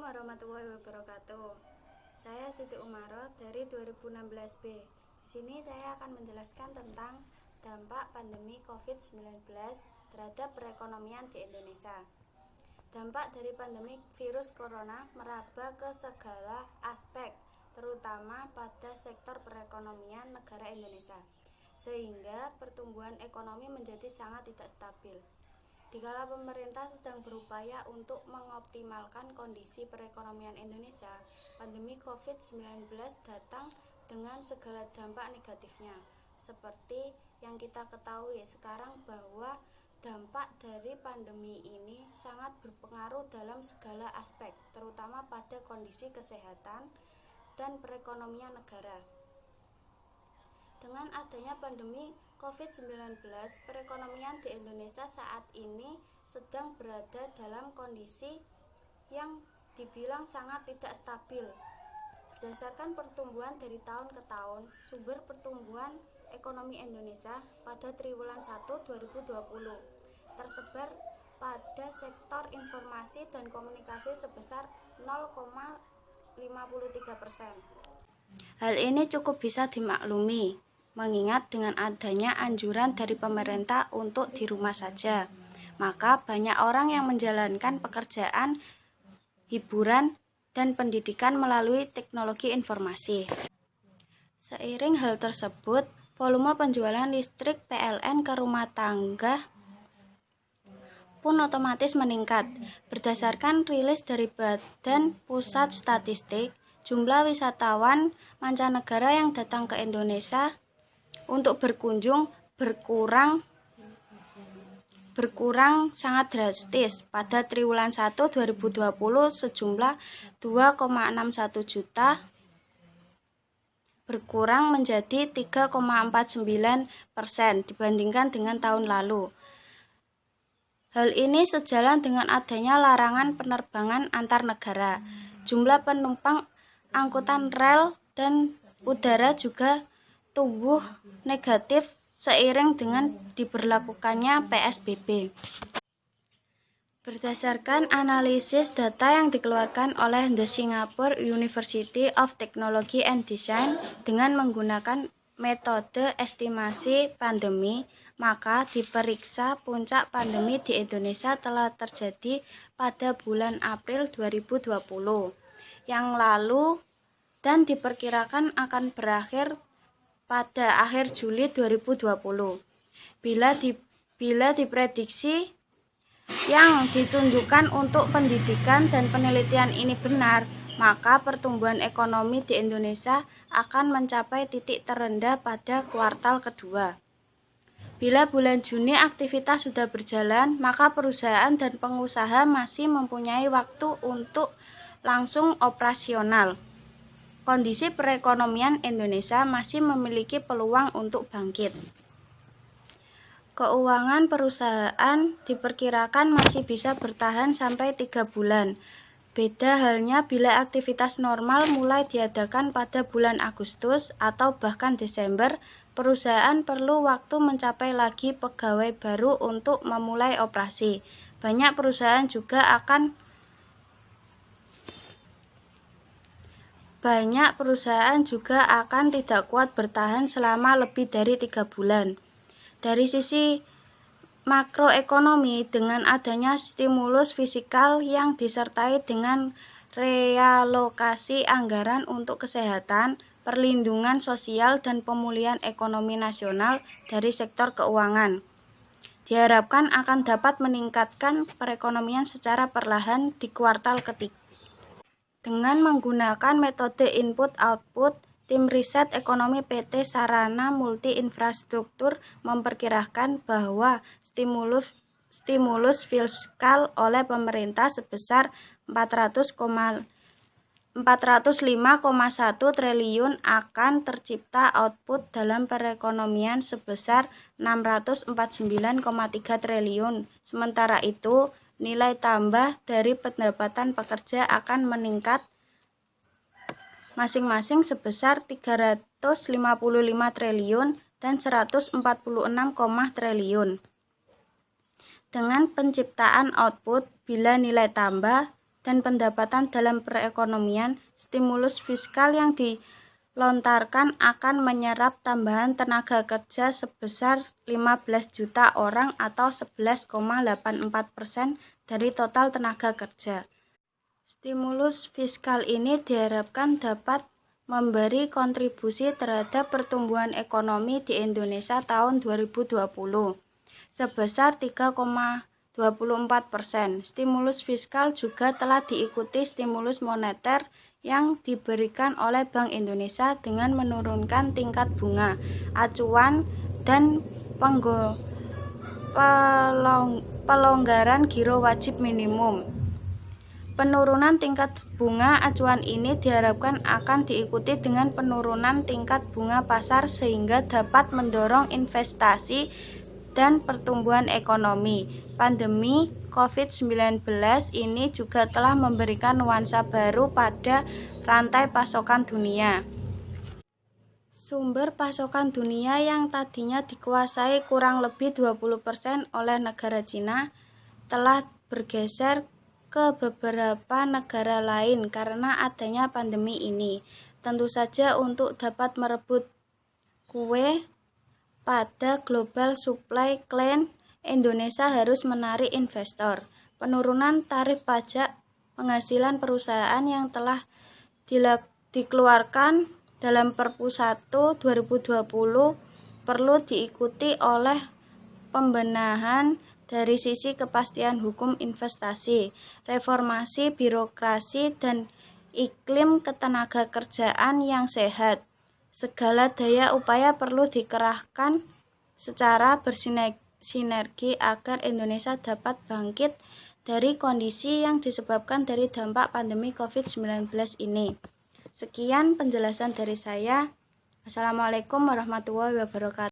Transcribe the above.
Assalamualaikum warahmatullahi wabarakatuh. Saya Siti Umaro dari 2016B. Di sini saya akan menjelaskan tentang dampak pandemi COVID-19 terhadap perekonomian di Indonesia. Dampak dari pandemi virus corona meraba ke segala aspek, terutama pada sektor perekonomian negara Indonesia, sehingga pertumbuhan ekonomi menjadi sangat tidak stabil. Dikala pemerintah sedang berupaya untuk mengoptimalkan kondisi perekonomian Indonesia, pandemi COVID-19 datang dengan segala dampak negatifnya. Seperti yang kita ketahui sekarang bahwa dampak dari pandemi ini sangat berpengaruh dalam segala aspek, terutama pada kondisi kesehatan dan perekonomian negara. Dengan adanya pandemi COVID-19, perekonomian di Indonesia saat ini sedang berada dalam kondisi yang dibilang sangat tidak stabil. Berdasarkan pertumbuhan dari tahun ke tahun, sumber pertumbuhan ekonomi Indonesia pada triwulan 1 2020 tersebar pada sektor informasi dan komunikasi sebesar 0,53%. Hal ini cukup bisa dimaklumi, mengingat dengan adanya anjuran dari pemerintah untuk di rumah saja, maka banyak orang yang menjalankan pekerjaan, hiburan, dan pendidikan melalui teknologi informasi. Seiring hal tersebut, volume penjualan listrik PLN ke rumah tangga pun otomatis meningkat. Berdasarkan rilis dari Badan Pusat Statistik, jumlah wisatawan mancanegara yang datang ke Indonesia untuk berkunjung berkurang sangat drastis. Pada triwulan 1 2020 sejumlah 2,61 juta berkurang menjadi 3,49% dibandingkan dengan tahun lalu. Hal ini sejalan dengan adanya larangan penerbangan antar negara. Jumlah penumpang angkutan rel dan udara juga tumbuh negatif seiring dengan diberlakukannya PSBB. Berdasarkan analisis data yang dikeluarkan oleh The Singapore University of Technology and Design dengan menggunakan metode estimasi pandemi, maka diperiksa puncak pandemi di Indonesia telah terjadi pada bulan April 2020 yang lalu dan diperkirakan akan berakhir pada akhir Juli 2020. Bila diprediksi yang ditunjukkan untuk pendidikan dan penelitian ini benar, maka pertumbuhan ekonomi di Indonesia akan mencapai titik terendah pada kuartal kedua. Bila bulan Juni aktivitas sudah berjalan, maka perusahaan dan pengusaha masih mempunyai waktu untuk langsung operasional. Kondisi perekonomian Indonesia masih memiliki peluang untuk bangkit. Keuangan perusahaan diperkirakan masih bisa bertahan sampai 3 bulan. Beda halnya bila aktivitas normal mulai diadakan pada bulan Agustus atau bahkan Desember, perusahaan perlu waktu mencapai lagi pegawai baru untuk memulai operasi. Banyak perusahaan juga akan tidak kuat bertahan selama lebih dari 3 bulan. Dari sisi makroekonomi, dengan adanya stimulus fiskal yang disertai dengan realokasi anggaran untuk kesehatan, perlindungan sosial, dan pemulihan ekonomi nasional dari sektor keuangan, diharapkan akan dapat meningkatkan perekonomian secara perlahan di kuartal ketiga. Dengan menggunakan metode input-output, tim riset ekonomi PT Sarana Multi Infrastruktur memperkirakan bahwa stimulus fiskal oleh pemerintah sebesar 405,1 triliun akan tercipta output dalam perekonomian sebesar 649,3 triliun. Sementara itu, nilai tambah dari pendapatan pekerja akan meningkat masing-masing sebesar 355 triliun dan 146, triliun. Dengan penciptaan output, bila nilai tambah dan pendapatan dalam perekonomian, stimulus fiskal yang dilontarkan akan menyerap tambahan tenaga kerja sebesar 15 juta orang atau 11,84% dari total tenaga kerja. Stimulus fiskal ini diharapkan dapat memberi kontribusi terhadap pertumbuhan ekonomi di Indonesia tahun 2020 sebesar 3,24%. Stimulus fiskal juga telah diikuti stimulus moneter yang diberikan oleh Bank Indonesia dengan menurunkan tingkat bunga acuan dan pelonggaran giro wajib minimum. Penurunan tingkat bunga acuan ini diharapkan akan diikuti dengan penurunan tingkat bunga pasar sehingga dapat mendorong investasi dan pertumbuhan ekonomi. Pandemi COVID-19 ini juga telah memberikan nuansa baru pada rantai pasokan dunia. Sumber pasokan dunia yang tadinya dikuasai kurang lebih 20% oleh negara Cina telah bergeser ke beberapa negara lain karena adanya pandemi ini. Tentu saja untuk dapat merebut kue pada global supply chain, Indonesia harus menarik investor. Penurunan tarif pajak penghasilan perusahaan yang telah dikeluarkan dalam Perpu 1 2020 perlu diikuti oleh pembenahan dari sisi kepastian hukum investasi, reformasi birokrasi, dan iklim ketenagakerjaan yang sehat. Segala daya upaya perlu dikerahkan secara bersinergi agar Indonesia dapat bangkit dari kondisi yang disebabkan dari dampak pandemi COVID-19 ini. Sekian penjelasan dari saya. Assalamualaikum warahmatullahi wabarakatuh.